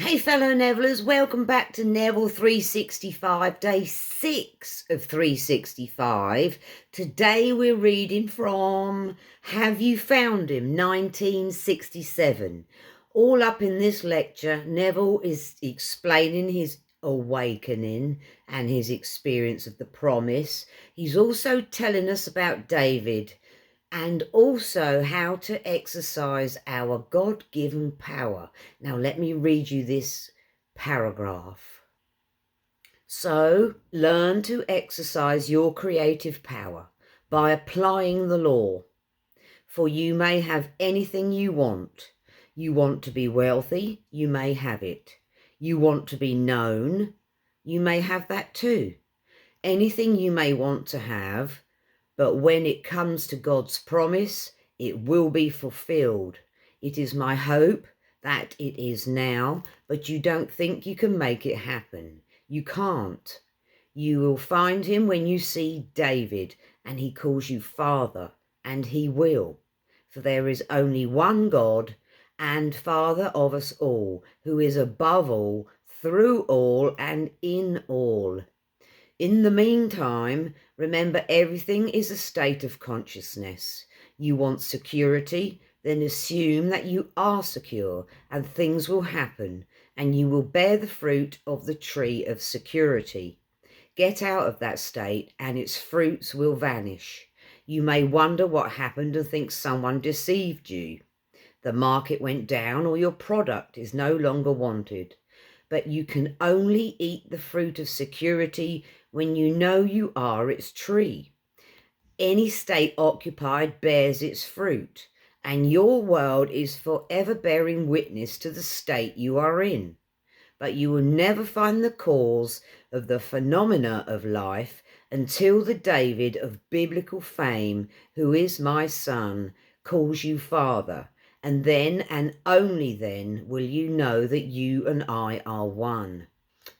Hey fellow Nevillers, welcome back to Neville 365, day 6 of 365. Today we're reading from Have You Found Him, 1967. All up in this lecture, Neville is explaining his awakening and his experience of the promise. He's also telling us about David and also how to exercise our God-given power. Now, let me read you this paragraph. So, learn to exercise your creative power by applying the law. For you may have anything you want. You want to be wealthy, you may have it. You want to be known, you may have that too. Anything you may want to have, but when it comes to God's promise, it will be fulfilled. It is my hope that it is now, but you don't think you can make it happen. You can't. You will find him when you see David, and he calls you Father, and he will. For there is only one God and Father of us all, who is above all, through all, and in all. In the meantime, remember everything is a state of consciousness. You want security, then assume that you are secure and things will happen and you will bear the fruit of the tree of security. Get out of that state and its fruits will vanish. You may wonder what happened and think someone deceived you. The market went down or your product is no longer wanted. But you can only eat the fruit of security when you know you are its tree. Any state occupied bears its fruit, and your world is forever bearing witness to the state you are in. But you will never find the cause of the phenomena of life until the David of biblical fame, who is my son, calls you Father. And then, and only then, will you know that you and I are one.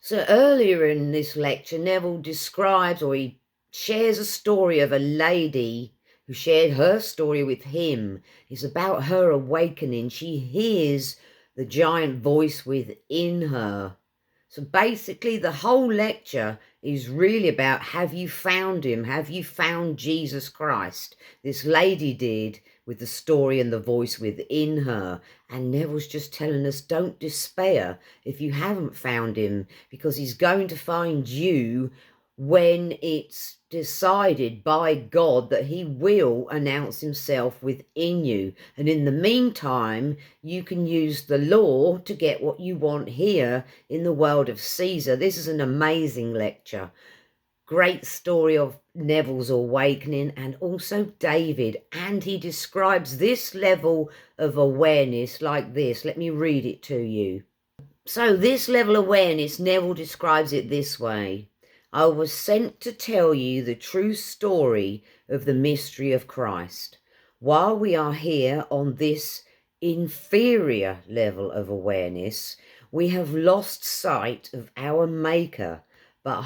So earlier in this lecture, Neville describes, or he shares a story of a lady who shared her story with him. It's about her awakening. She hears the giant voice within her. So basically the whole lecture is really about, have you found him? Have you found Jesus Christ? This lady did, with the story and the voice within her. And Neville's just telling us, don't despair if you haven't found him, because he's going to find you when it's decided by God that he will announce himself within you. And in the meantime, you can use the law to get what you want here in the world of Caesar. This is an amazing lecture. Great story of Neville's awakening and also David. And he describes this level of awareness like this. Let me read it to you. So this level of awareness, Neville describes it this way. I was sent to tell you the true story of the mystery of Christ. While we are here on this inferior level of awareness, we have lost sight of our Maker, but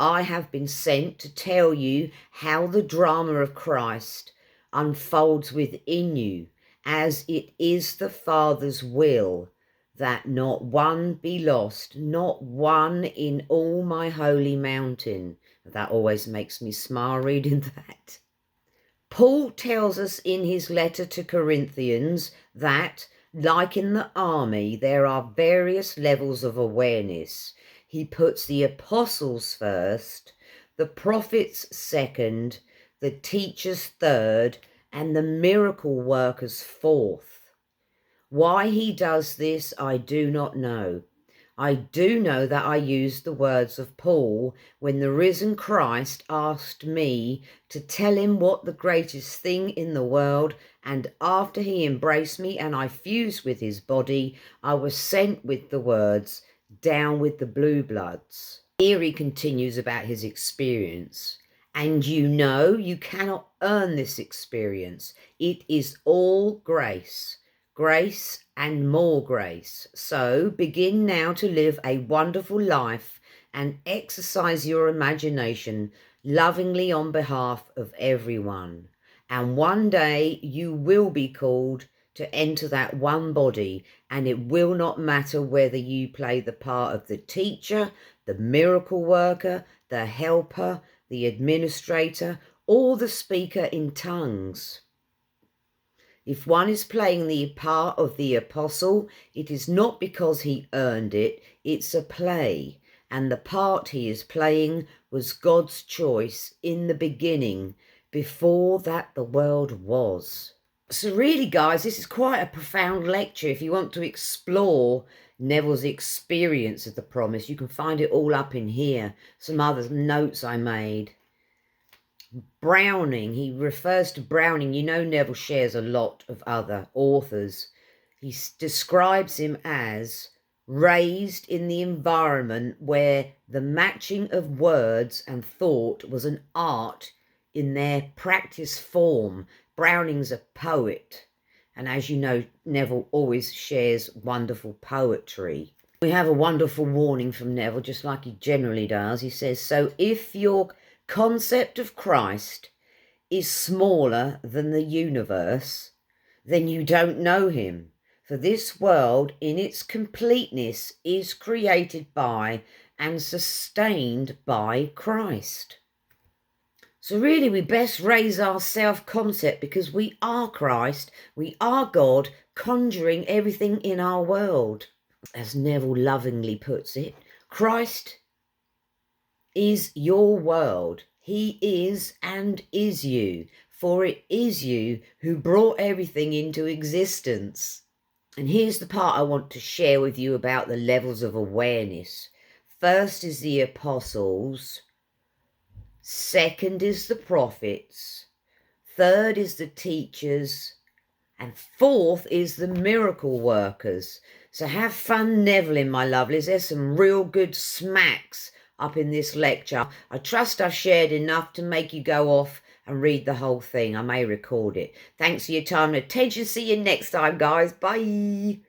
I have been sent to tell you how the drama of Christ unfolds within you, as it is the Father's will that not one be lost, not one in all my holy mountain. That always makes me smile reading that. Paul tells us in his letter to Corinthians that, like in the army, there are various levels of awareness. He puts the apostles first, the prophets second, the teachers third, and the miracle workers fourth. Why he does this, I do not know. I do know that I used the words of Paul when the risen Christ asked me to tell him what the greatest thing in the world, and after he embraced me and I fused with his body, I was sent with the words, down with the blue bloods. Here he continues about his experience. And you know you cannot earn this experience. It is all grace. Grace and more grace. So begin now to live a wonderful life and exercise your imagination lovingly on behalf of everyone. And one day you will be called to enter that one body, and it will not matter whether you play the part of the teacher, the miracle worker, the helper, the administrator, or the speaker in tongues. If one is playing the part of the apostle, it is not because he earned it, it's a play. And the part he is playing was God's choice in the beginning, before that the world was. So really, guys, this is quite a profound lecture. If you want to explore Neville's experience of the promise, you can find it all up in here. Some other notes I made. Browning, he refers to Browning. You know, Neville shares a lot of other authors. He describes him as raised in the environment where the matching of words and thought was an art in their practice form. Browning's a poet, and as you know, Neville always shares wonderful poetry. We have a wonderful warning from Neville, just like he generally does. He says, so if your concept of Christ is smaller than the universe, then you don't know him. For this world in its completeness is created by and sustained by Christ. So really we best raise our self-concept, because we are Christ, we are God, conjuring everything in our world. As Neville lovingly puts it, Christ is your world. He is and is you, for it is you who brought everything into existence. And here's the part I want to share with you about the levels of awareness. First is the apostles. Second is the prophets. Third is the teachers. And fourth is the miracle workers. So have fun Neville, my lovelies. There's some real good smacks up in this lecture. I trust I've shared enough to make you go off and read the whole thing. I may record it. Thanks for your time and attention. See you next time, guys. Bye.